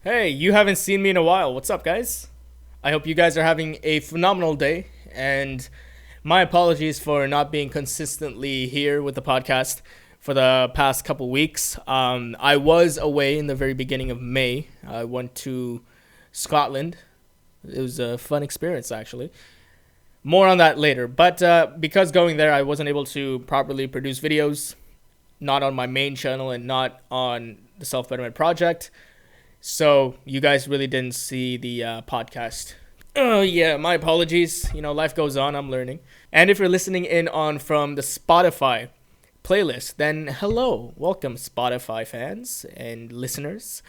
Hey, you haven't seen me in a while. What's up, guys? I hope you guys are having a phenomenal day. And my apologies for not being consistently here with the podcast for the past couple weeks. I was away in the very beginning of May. I went to Scotland. It was a fun experience, actually. More on that later. But because going there, I wasn't able to properly produce videos, not on my main channel and not on the Self Betterment Project. So you guys really didn't see the podcast. Oh yeah, my apologies. Life goes on. I'm learning. And if you're listening in on from the Spotify playlist, then hello, welcome Spotify fans and listeners.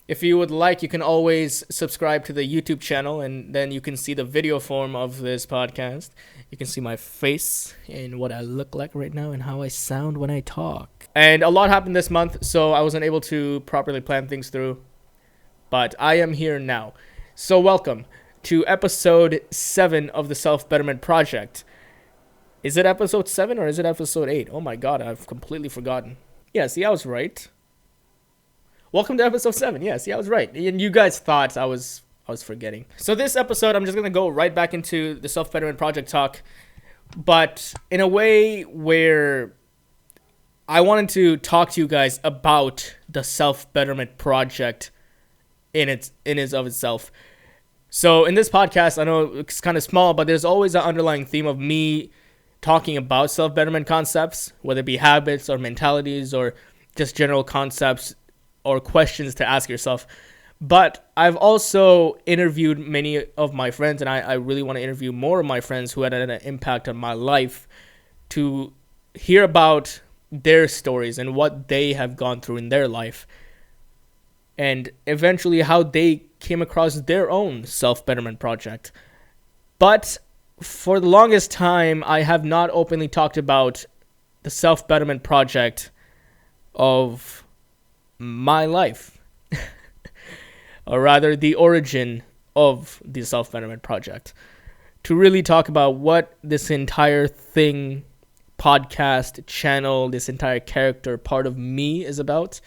If you would like, you can always subscribe to the YouTube channel, and then you can see the video form of this podcast. You can see my face and what I look like right now and how I sound when I talk. And a lot happened this month, so I wasn't able to properly plan things through. But I am here now. So welcome to episode 7 of the Self Betterment Project. Is it episode 7 or is it episode 8? Oh my god, I've completely forgotten. Yeah, see, I was right. Welcome to episode 7. Yeah, see, I was right. And you guys thought I was forgetting. So this episode, I'm just going to go right back into the Self Betterment Project talk, but in a way where I wanted to talk to you guys about the Self Betterment Project in of itself. So in this podcast, I know it's kind of small, but there's always an underlying theme of me talking about self-betterment concepts, whether it be habits or mentalities or just general concepts or questions to ask yourself. But I've also interviewed many of my friends, and I really want to interview more of my friends who had an impact on my life to hear about their stories and what they have gone through in their life, and eventually how they came across their own self-betterment project. But for the longest time, I have not openly talked about the self-betterment project of my life. Or rather, the origin of the self-betterment project. To really talk about what this entire thing, podcast, channel, this entire character, part of me is about.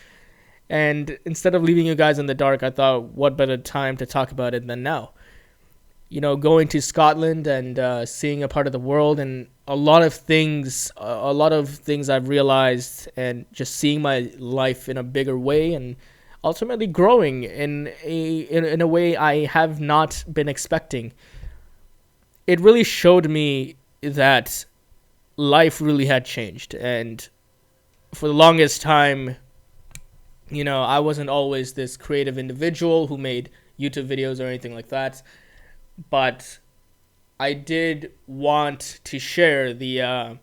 And instead of leaving you guys in the dark, I thought, what better time to talk about it than now? Going to Scotland and seeing a part of the world, and a lot of things I've realized, and just seeing my life in a bigger way, and ultimately growing in a way I have not been expecting. It really showed me that life really had changed, and for the longest time, I wasn't always this creative individual who made YouTube videos or anything like that. But I did want to share the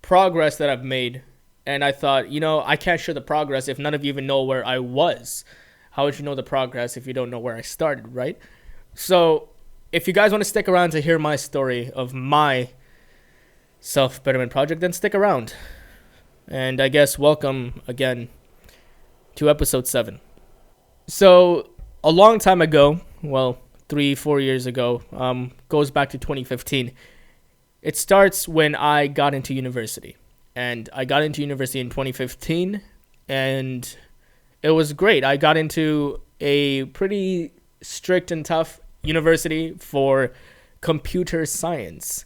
progress that I've made. And I thought, I can't share the progress if none of you even know where I was. How would you know the progress if you don't know where I started, right? So if you guys want to stick around to hear my story of my self-betterment project, then stick around. And I guess welcome again to episode 7. So a long time ago, well, 3-4 years ago, goes back to 2015. It starts when I got into university. And I got into university in 2015, and it was great. I got into a pretty strict and tough university for computer science.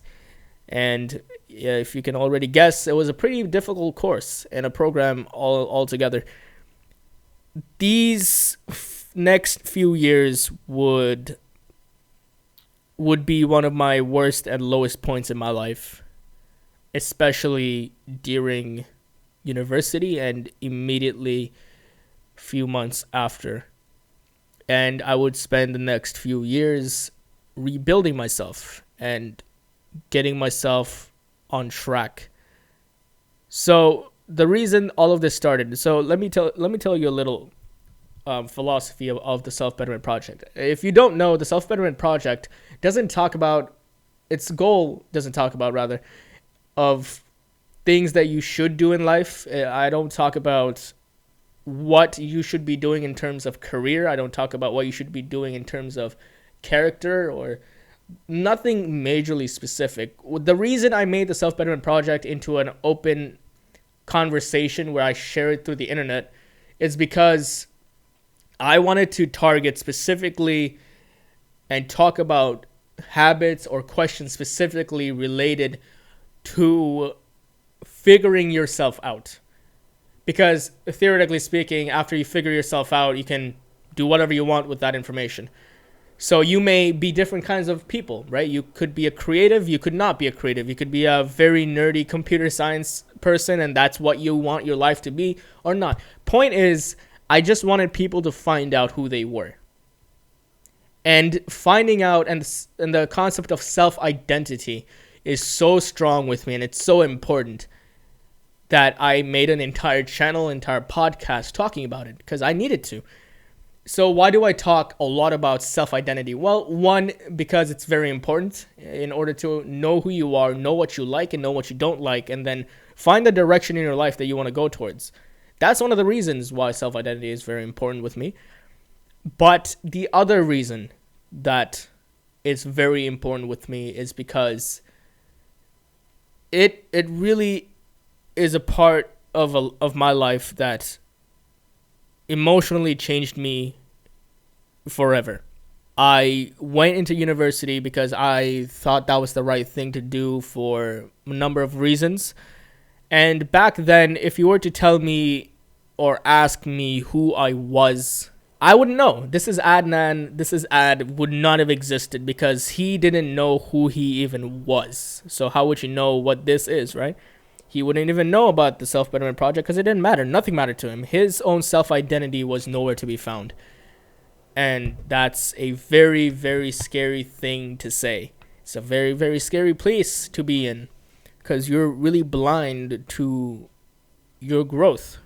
And if you can already guess, it was a pretty difficult course and a program altogether. These next few years would be one of my worst and lowest points in my life, especially during university and immediately few months after. And I would spend the next few years rebuilding myself and getting myself on track. So the reason all of this started, so let me tell you a little philosophy of the Self-Betterment Project. If you don't know, the Self-Betterment Project doesn't talk about, its goal doesn't talk about, rather, of things that you should do in life. I don't talk about what you should be doing in terms of career. I don't talk about what you should be doing in terms of character or nothing majorly specific. The reason I made the Self-Betterment Project into an open conversation where I share it through the internet is because I wanted to target specifically and talk about habits or questions specifically related to figuring yourself out. Because theoretically speaking, after you figure yourself out, you can do whatever you want with that information. So you may be different kinds of people, right? You could be a creative, you could not be a creative. You could be a very nerdy computer science person and that's what you want your life to be or not. Point is, I just wanted people to find out who they were. And finding out and the concept of self-identity is so strong with me and it's so important that I made an entire channel, entire podcast talking about it because I needed to. So why do I talk a lot about self-identity? Well, one, because it's very important in order to know who you are, know what you like and know what you don't like, and then find the direction in your life that you want to go towards. That's one of the reasons why self-identity is very important with me. But the other reason that it's very important with me is because it really is a part of my life that emotionally changed me forever. I went into university because I thought that was the right thing to do for a number of reasons. And back then, if you were to tell me or ask me who I was, I wouldn't know. This is Ad would not have existed because he didn't know who he even was. So how would you know what this is, right? He wouldn't even know about the Self-Betterment Project because it didn't matter. Nothing mattered to him. His own self-identity was nowhere to be found. And that's a very, very scary thing to say. It's a very, very scary place to be in because you're really blind to your growth.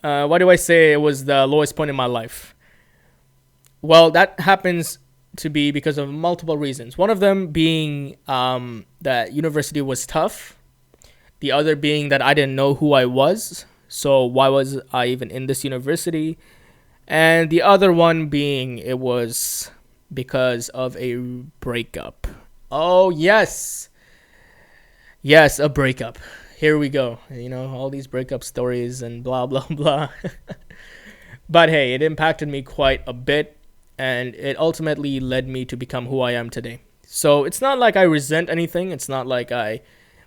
Why do I say it was the lowest point in my life? Well, that happens to be because of multiple reasons. One of them being that university was tough. The other being that I didn't know who I was. So why was I even in this university? And the other one being it was because of a breakup. Oh, yes. Yes, a breakup. Here we go. You know, all these breakup stories and blah, blah, blah. But hey, it impacted me quite a bit. And it ultimately led me to become who I am today. So it's not like I resent anything. It's not like I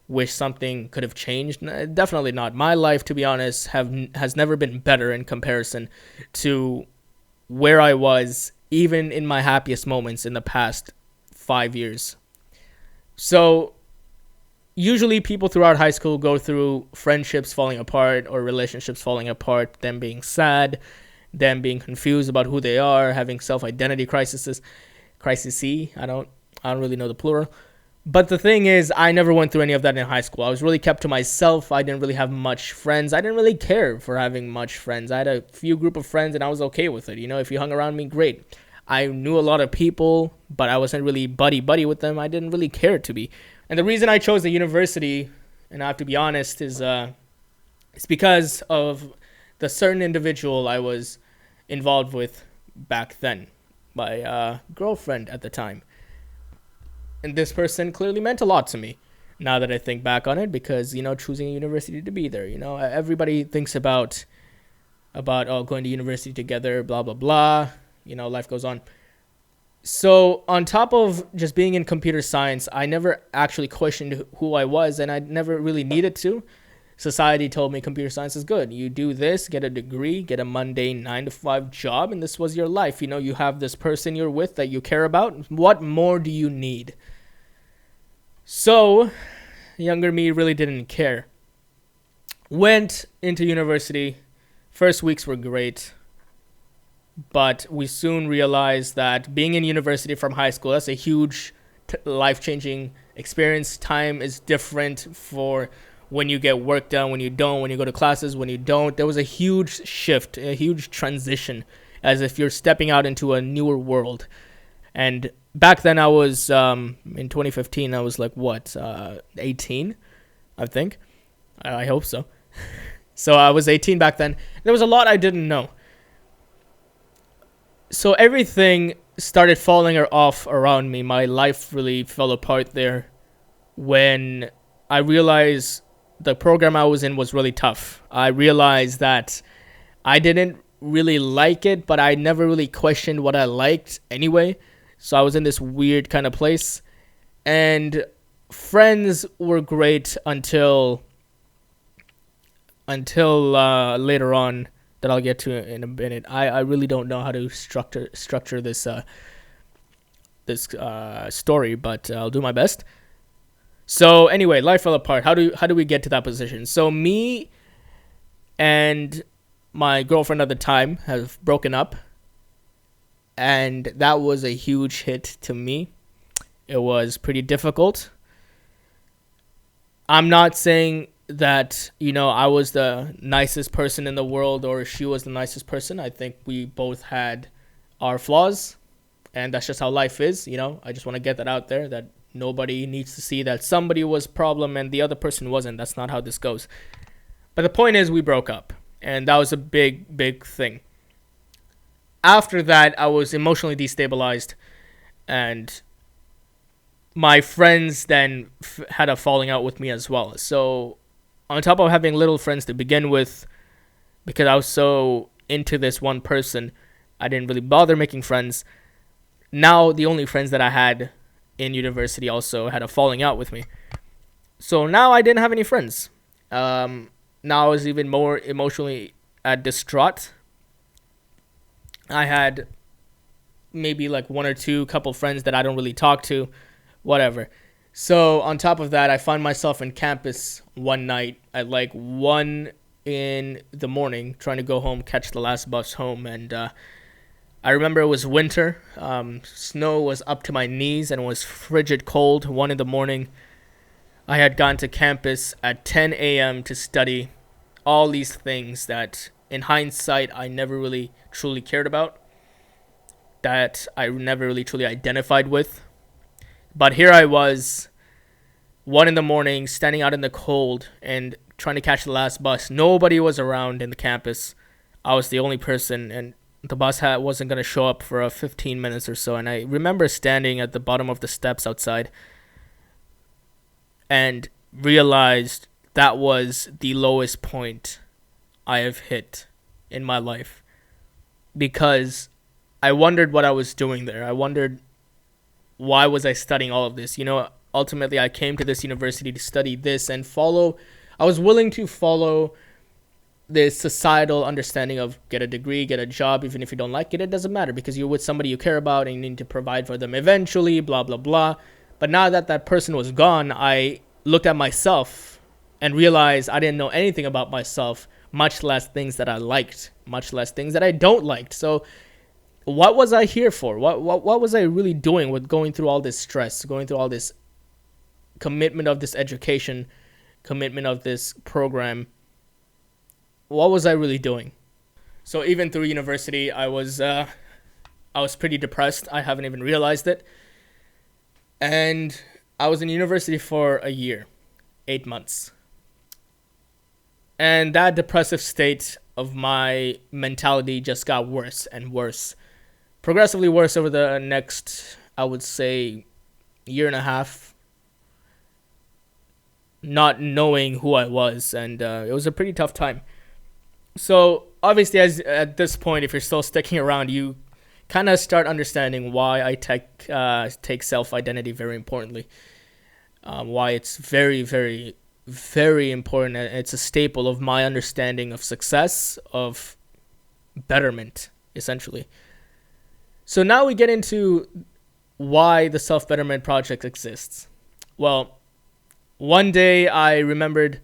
wish something could have changed. Definitely not. My life, to be honest, has never been better in comparison to where I was, even in my happiest moments in the past 5 years. So usually people throughout high school go through friendships falling apart or relationships falling apart, them being sad, them being confused about who they are, having self-identity crises. I don't really know the plural. But the thing is, I never went through any of that in high school. I was really kept to myself. I didn't really have much friends. I didn't really care for having much friends. I had a few group of friends and I was okay with it. You know, if you hung around me, great. I knew a lot of people, but I wasn't really buddy with them. I didn't really care to be. And the reason I chose the university, and I have to be honest, is it's because of the certain individual I was involved with back then, my girlfriend at the time. And this person clearly meant a lot to me now that I think back on it because, you know, choosing a university to be there, you know, everybody thinks about going to university together, blah, blah, blah. You know, life goes on. So on top of just being in computer science, I never actually questioned who I was and I never really needed to. Society told me computer science is good. You do this, get a degree, get a mundane 9-to-5 job, and this was your life. You know, you have this person you're with that you care about. What more do you need? So, younger me really didn't care. Went into university. First weeks were great. But we soon realized that being in university from high school, that's a huge life-changing experience. Time is different for when you get work done, when you don't, when you go to classes, when you don't. There was a huge shift, a huge transition, as if you're stepping out into a newer world. And back then I was, in 2015, I was like, 18, I think. I hope so. So I was 18 back then. There was a lot I didn't know. So everything started falling off around me. My life really fell apart there when I realized the program I was in was really tough. I realized that I didn't really like it, but I never really questioned what I liked anyway. So I was in this weird kind of place. And friends were great until later on that I'll get to in a minute. I really don't know how to structure this story, but I'll do my best. So anyway, life fell apart. How do we get to that position? So me and my girlfriend at the time have broken up, and that was a huge hit to me. It was pretty difficult. I'm not saying that, I was the nicest person in the world or she was the nicest person. I think we both had our flaws, and that's just how life is. I just want to get that out there, that nobody needs to see that somebody was a problem and the other person wasn't. That's not how this goes. But the point is, we broke up, and that was a big thing. After that, I was emotionally destabilized, and my friends then had a falling out with me as well. So on top of having little friends to begin with, because I was so into this one person, I didn't really bother making friends. Now the only friends that I had in university also had a falling out with me. So now I didn't have any friends. Now I was even more emotionally distraught. I had maybe like one or two couple friends that I don't really talk to, whatever. So on top of that, I find myself in campus one night at like 1 in the morning, trying to go home, catch the last bus home. And I remember it was winter. Snow was up to my knees and it was frigid cold. 1 in the morning. I had gone to campus at 10 a.m. to study all these things that in hindsight I never really truly cared about, that I never really truly identified with. But here I was, 1 in the morning, standing out in the cold and trying to catch the last bus. Nobody was around in the campus. I was the only person, and the bus wasn't going to show up for 15 minutes or so. And I remember standing at the bottom of the steps outside and realized that was the lowest point I have hit in my life, because I wondered what I was doing there. I wondered, why was I studying all of this? Ultimately I came to this university to study this and I was willing to follow this societal understanding of get a degree, get a job, even if you don't like it, it doesn't matter because you're with somebody you care about and you need to provide for them eventually, blah, blah, blah. But now that that person was gone, I looked at myself and realized I didn't know anything about myself, much less things that I liked, much less things that I don't like. So what was I here for? What was I really doing with going through all this stress, going through all this commitment of this education, commitment of this program? What was I really doing? So even through university, I was pretty depressed. I haven't even realized it. And I was in university for a year, 8 months. And that depressive state of my mentality just got worse and worse. Progressively worse over the next, I would say, year and a half. Not knowing who I was. And it was a pretty tough time. So obviously, at this point, if you're still sticking around, you kind of start understanding why I take self-identity very importantly. Why it's very, very, very important. It's a staple of my understanding of success, of betterment, essentially. So now we get into why the self-betterment project exists. Well, one day I remembered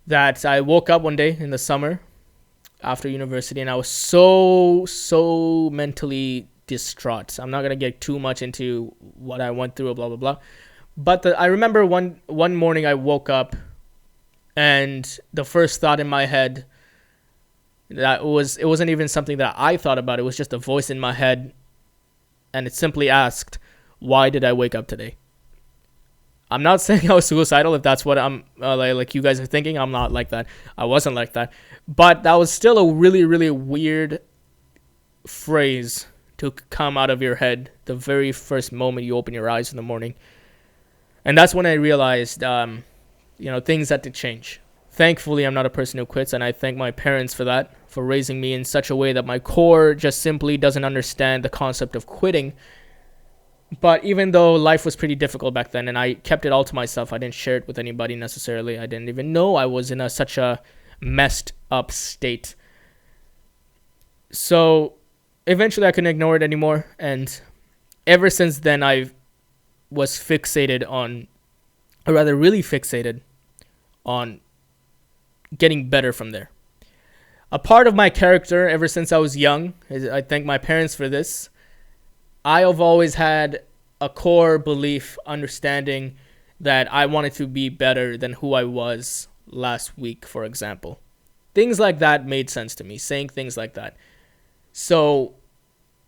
that I woke up one day in the summer after university, and I was so mentally distraught. I'm not going to get too much into what I went through, blah, blah, blah. But I remember one morning I woke up, and the first thought in my head, it wasn't even something that I thought about. It was just a voice in my head, and it simply asked, why did I wake up today? I'm not saying I was suicidal, if that's what I'm like you guys are thinking. I'm not like that. I wasn't like that. But that was still a really, really weird phrase to come out of your head the very first moment you open your eyes in the morning. And that's when I realized, things had to change. Thankfully, I'm not a person who quits, and I thank my parents for that, for raising me in such a way that my core just simply doesn't understand the concept of quitting. But even though life was pretty difficult back then, and I kept it all to myself, I didn't share it with anybody necessarily. I didn't even know I was in such a messed up state. So eventually I couldn't ignore it anymore. And ever since then, I was fixated on, or rather really fixated on getting better from there. A part of my character ever since I was young, I thank my parents for this, I have always had a core belief, understanding that I wanted to be better than who I was last week, for example. Things like that made sense to me, saying things like that. So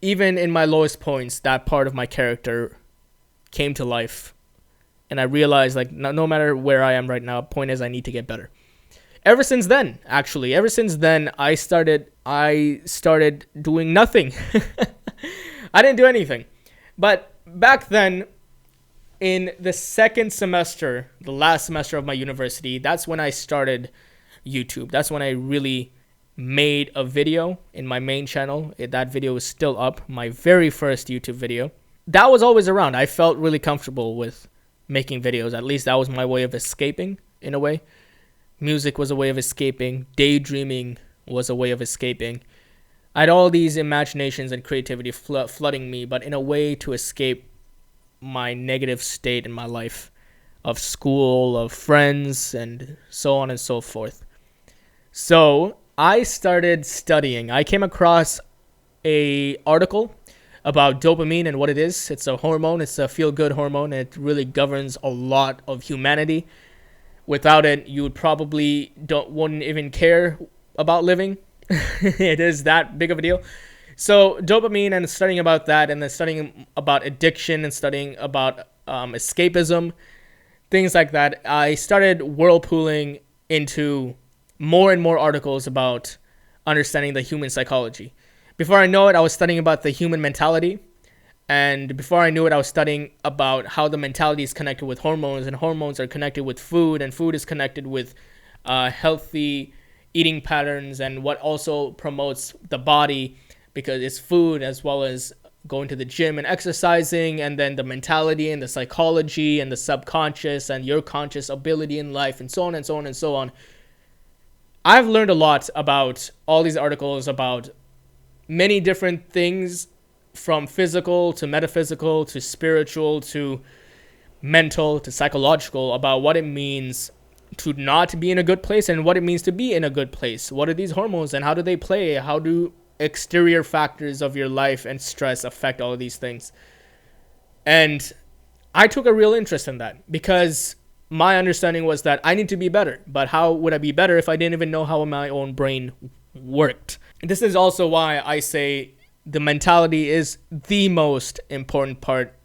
even in my lowest points, that part of my character came to life. And I realized, like, no matter where I am right now, point is I need to get better. Ever since then, I started doing nothing. I didn't do anything. But back then, in the second semester, the last semester of my university, that's when I started YouTube. That's when I really made a video in my main channel. That video is still up, my very first YouTube video. That was always around. I felt really comfortable with making videos. At least that was my way of escaping, in a way. Music was a way of escaping. Daydreaming was a way of escaping. I had all these imaginations and creativity flooding me, but in a way to escape my negative state in my life of school, of friends, and so on and so forth. So I started studying. I came across an article about dopamine and what it is. It's a hormone. It's a feel-good hormone. And it really governs a lot of humanity. Without it, you would probably wouldn't even care about living. It is that big of a deal. So dopamine, and studying about that, and then studying about addiction, and studying about escapism, things like that. I started whirlpooling into more and more articles about understanding the human psychology. Before I know it, I was studying about the human mentality. And before I knew it, I was studying about how the mentality is connected with hormones, and hormones are connected with food, and food is connected with healthy eating patterns, and what also promotes the body, because it's food as well as going to the gym and exercising, and then the mentality and the psychology and the subconscious and your conscious ability in life, and so on and so on and so on. I've learned a lot about all these articles about many different things, from physical to metaphysical to spiritual to mental to psychological, about what it means to not be in a good place and what it means to be in a good place. What are these hormones and how do they play? How do exterior factors of your life and stress affect all of these things? And I took a real interest in that because my understanding was that I need to be better. But how would I be better if I didn't even know how my own brain worked? This is also why I say the mentality is the most important part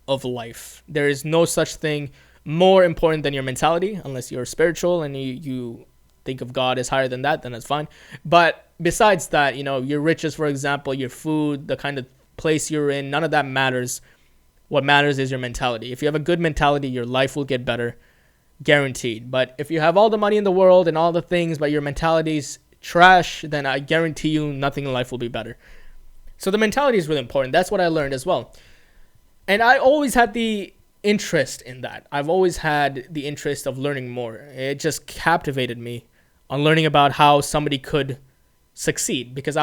of life. There is no such thing more important than your mentality, unless you're spiritual and you think of God as higher than that, then that's fine. But besides that, your riches, for example, your food, the kind of place you're in, none of that matters. What matters is your mentality. If you have a good mentality, your life will get better, guaranteed. But if you have all the money in the world and all the things, but your mentality's trash, then I guarantee you nothing in life will be better. So the mentality is really important. That's what I learned as well. And I always had the interest in that. I've always had the interest of learning more. It just captivated me on learning about how somebody could succeed, because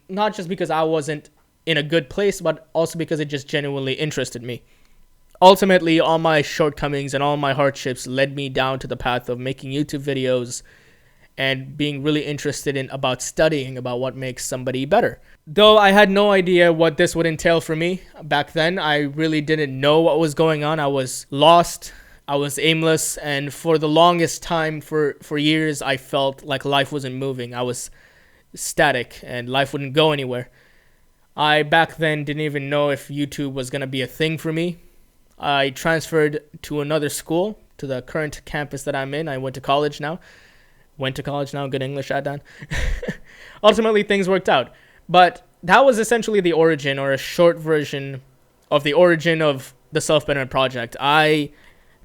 not just because I wasn't in a good place, but also because it just genuinely interested me. Ultimately, all my shortcomings and all my hardships led me down to the path of making YouTube videos and being really interested in about studying about what makes somebody better. Though I had no idea what this would entail for me back then, I really didn't know what was going on. I was lost, I was aimless, and for the longest time, for years, I felt like life wasn't moving. I was static and life wouldn't go anywhere. I back then didn't even know if YouTube was going to be a thing for me. I transferred to another school, to the current campus that I'm in. I went to college now, good English, Adnan. Ultimately, things worked out. But that was essentially the origin, or a short version of the origin of the Self-Betterment project. I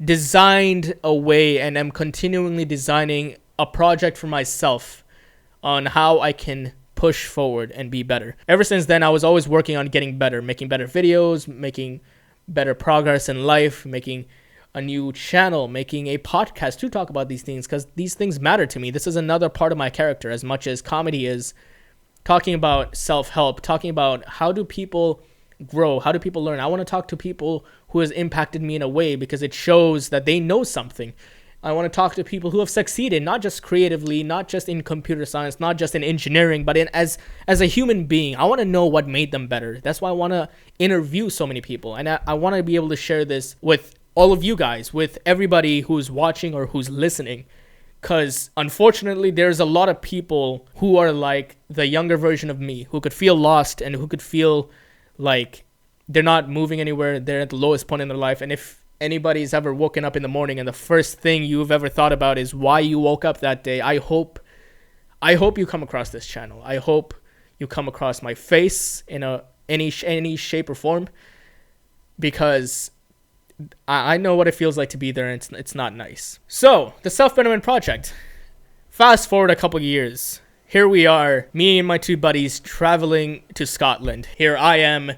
designed a way and am continually designing a project for myself on how I can push forward and be better. Ever since then, I was always working on getting better, making better videos, making better progress in life, making a new channel, making a podcast to talk about these things, because these things matter to me. This is another part of my character, as much as comedy is talking about self-help, talking about how do people grow, how do people learn. I want to talk to people who has impacted me in a way because it shows that they know something. I want to talk to people who have succeeded, not just creatively, not just in computer science, not just in engineering, but as a human being. I want to know what made them better. That's why I want to interview so many people. And I want to be able to share this with all of you guys, with everybody who's watching or who's listening. Because unfortunately, there's a lot of people who are like the younger version of me, who could feel lost and who could feel like they're not moving anywhere. They're at the lowest point in their life. And if anybody's ever woken up in the morning and the first thing you've ever thought about is why you woke up that day, I hope you come across this channel. I hope you come across my face in any shape or form, because I know what it feels like to be there, and it's not nice. So, the Self-Betterment Project. Fast forward a couple years. Here we are, me and my two buddies traveling to Scotland. Here I am,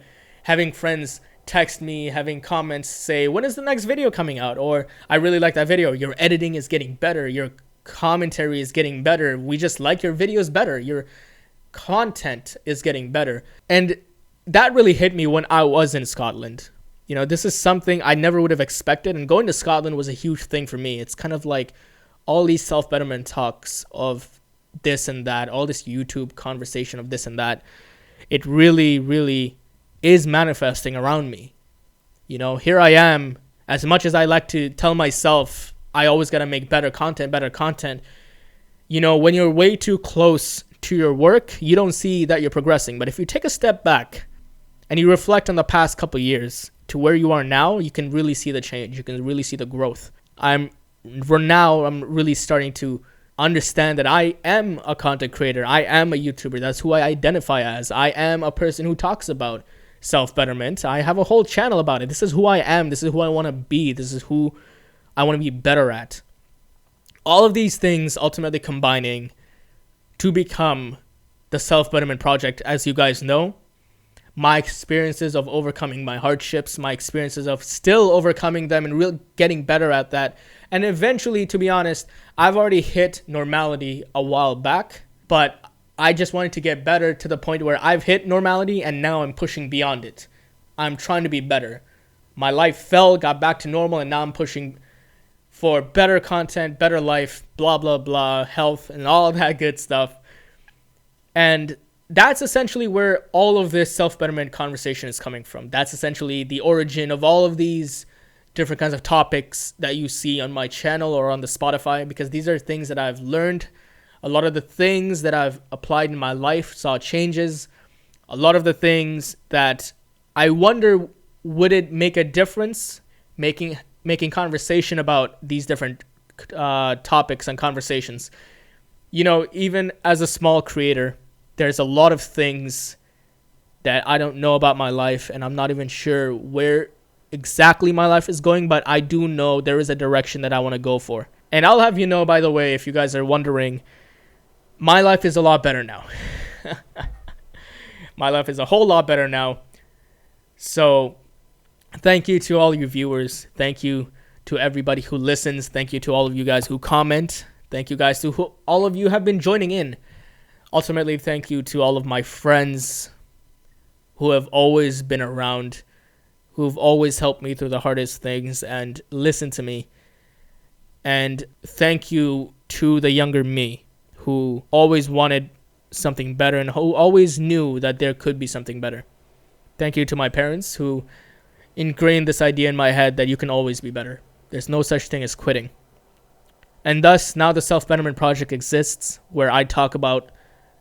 having friends text me, having comments say, when is the next video coming out? Or, I really like that video. Your editing is getting better. Your commentary is getting better. We just like your videos better. Your content is getting better. And that really hit me when I was in Scotland. You know, this is something I never would have expected. And going to Scotland was a huge thing for me. It's kind of like all these self-betterment talks of this and that, all this YouTube conversation of this and that. It really, really is manifesting around me. You know, here I am, as much as I like to tell myself I always got to make better content. You know, when you're way too close to your work, you don't see that you're progressing. But if you take a step back and you reflect on the past couple of years to where you are now, you can really see the change. You can really see the growth. I'm really starting to understand that I am a content creator. I am a YouTuber. That's who I identify as. I am a person who talks about self-betterment. I have a whole channel about it. This is who I am. This is who I want to be. This is who I want to be better at. All of these things ultimately combining to become the Self-Betterment Project. As you guys know, my experiences of overcoming my hardships, my experiences of still overcoming them and really getting better at that. And eventually, to be honest, I've already hit normality a while back, but I just wanted to get better to the point where I've hit normality and now I'm pushing beyond it. I'm trying to be better. My life fell, got back to normal, and now I'm pushing for better content, better life, blah, blah, blah, health, and all of that good stuff. And that's essentially where all of this self-betterment conversation is coming from. That's essentially the origin of all of these different kinds of topics that you see on my channel or on the Spotify, because these are things that I've learned. A lot of the things that I've applied in my life saw changes. A lot of the things that I wonder, would it make a difference making conversation about these different topics and conversations. You know, even as a small creator, there's a lot of things that I don't know about my life, and I'm not even sure where exactly my life is going, but I do know there is a direction that I want to go for. And I'll have you know, by the way, if you guys are wondering, my life is a lot better now. My life is a whole lot better now. So thank you to all you viewers. Thank you to everybody who listens. Thank you to all of you guys who comment. Thank you guys to who all of you have been joining in. Ultimately, thank you to all of my friends who have always been around, who've always helped me through the hardest things and listened to me. And thank you to the younger me who always wanted something better and who always knew that there could be something better. Thank you to my parents who ingrained this idea in my head that you can always be better. There's no such thing as quitting. And thus, now the Self-Betterment Project exists, where I talk about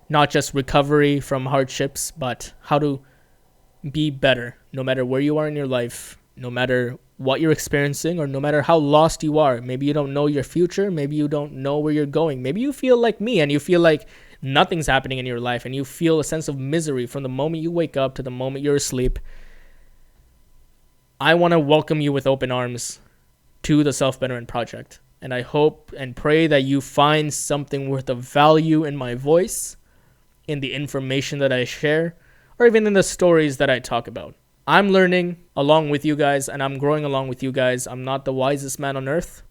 not just recovery from hardships, but how to be better, no matter where you are in your life, no matter what you're experiencing, or no matter how lost you are. Maybe you don't know your future. Maybe you don't know where you're going. Maybe you feel like me and you feel like nothing's happening in your life and you feel a sense of misery from the moment you wake up to the moment you're asleep. I want to welcome you with open arms to the Self-Betterment Project. And I hope and pray that you find something worth of value in my voice, in the information that I share, or even in the stories that I talk about. I'm learning along with you guys, and I'm growing along with you guys. I'm not the wisest man on earth,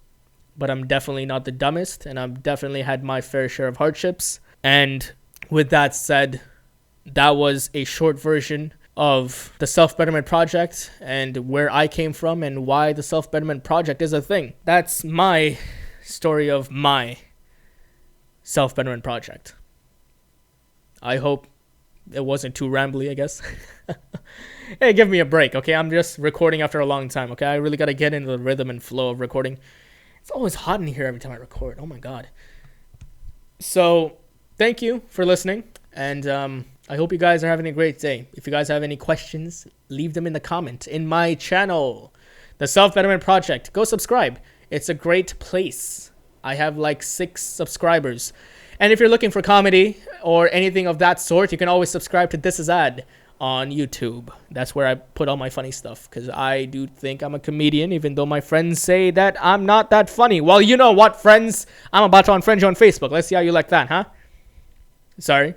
but I'm definitely not the dumbest, and I've definitely had my fair share of hardships. And with that said, that was a short version of the Self-Betterment Project and where I came from and why the Self-Betterment Project is a thing. That's my story of my Self-Betterment Project. I hope it wasn't too rambly, I guess. Hey, give me a break, okay? I'm just recording after a long time, okay? I really got to get into the rhythm and flow of recording. It's always hot in here every time I record. Oh, my God. So, thank you for listening. And I hope you guys are having a great day. If you guys have any questions, leave them in the comment in my channel, the Self-Betterment Project. Go subscribe. It's a great place. I have like 6 subscribers. And if you're looking for comedy or anything of that sort, you can always subscribe to This Is Ad on YouTube. That's where I put all my funny stuff, because I do think I'm a comedian, even though my friends say that I'm not that funny. Well, you know what, friends? I'm about to unfriend you on Facebook. Let's see how you like that, huh? Sorry.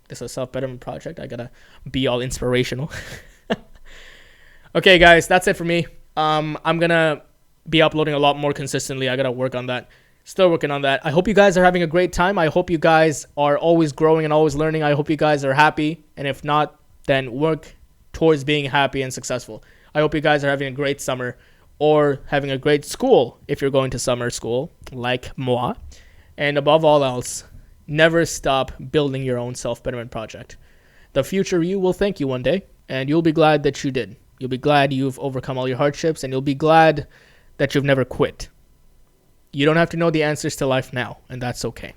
This is a Self-Betterment Project. I gotta be all inspirational. Okay, guys, that's it for me. I'm gonna be uploading a lot more consistently. I gotta work on that. Still working on that. I hope you guys are having a great time. I hope you guys are always growing and always learning. I hope you guys are happy. And if not, then work towards being happy and successful. I hope you guys are having a great summer or having a great school if you're going to summer school, like moi. And above all else, never stop building your own self-betterment project. The future you will thank you one day, and you'll be glad that you did. You'll be glad you've overcome all your hardships, and you'll be glad that you've never quit. You don't have to know the answers to life now, and that's okay.